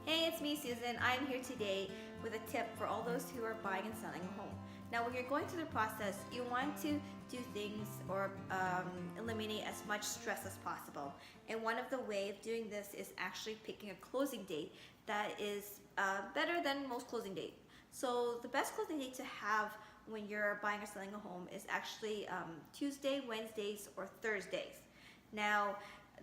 Hey, it's me, Susan. I'm here today with a tip for all those who are buying and selling a home. Now, when you're going through the process, you want to do things or eliminate as much stress as possible. And one of the ways of doing this is actually picking a closing date that is better than most closing dates. So the best closing date to have when you're buying or selling a home is actually Tuesday, Wednesdays, or Thursdays. Now,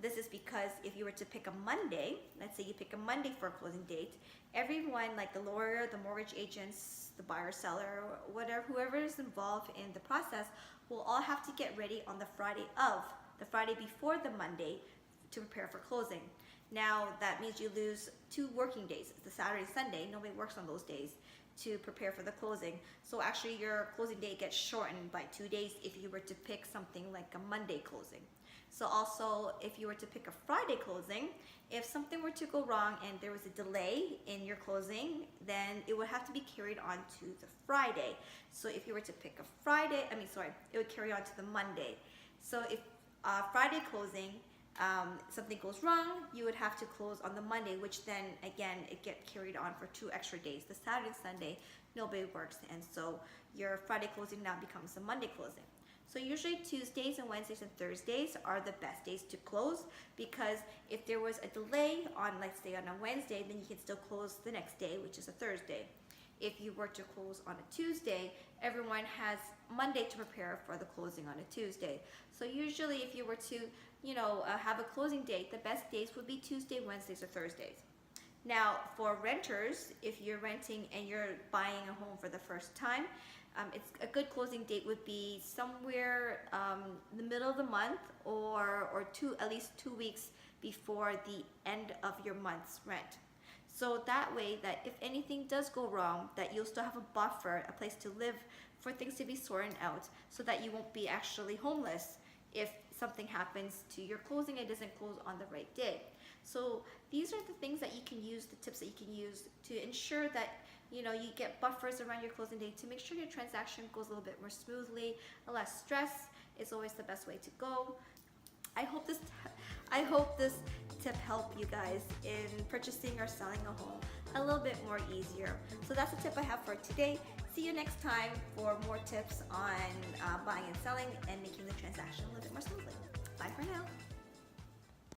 this is because if you were to pick a Monday, let's say you pick a Monday for a closing date, everyone like the lawyer, the mortgage agents, the buyer, seller, whatever, whoever is involved in the process will all have to get ready on the Friday before the Monday to prepare for closing. Now that means you lose 2 working days. It's the Saturday, Sunday. Nobody works on those days to prepare for the closing. So actually your closing date gets shortened by 2 days if you were to pick something like a Monday closing. So also, if you were to pick a Friday closing, if something were to go wrong and there was a delay in your closing, then it would have to be carried on to the Friday. So if you were to pick a Friday, it would carry on to the Monday. So if Friday closing, something goes wrong, you would have to close on the Monday, which then again, it gets carried on for 2 extra days. The Saturday and Sunday, nobody works, and so your Friday closing now becomes the Monday closing. So usually Tuesdays and Wednesdays and Thursdays are the best days to close, because if there was a delay on, let's say on a Wednesday, then you can still close the next day, which is a Thursday. If you were to close on a Tuesday, everyone has Monday to prepare for the closing on a Tuesday. So usually if you were to, have a closing date, the best days would be Tuesday, Wednesdays, or Thursdays. Now for renters, if you're renting and you're buying a home for the first time, it's a good closing date would be somewhere in the middle of the month or at least 2 weeks before the end of your month's rent. So that way that if anything does go wrong, that you'll still have a buffer, a place to live for things to be sorted out, so that you won't be actually homeless if something happens to your closing and it doesn't close on the right day. So these are the things that you can use, the tips that you can use to ensure that you get buffers around your closing date to make sure your transaction goes a little bit more smoothly. Less stress is always the best way to go. I hope this tip helped you guys in purchasing or selling a home a little bit more easier. So that's the tip I have for today. See you next time for more tips on buying and selling and making the transaction a little bit more smoothly. Bye for now.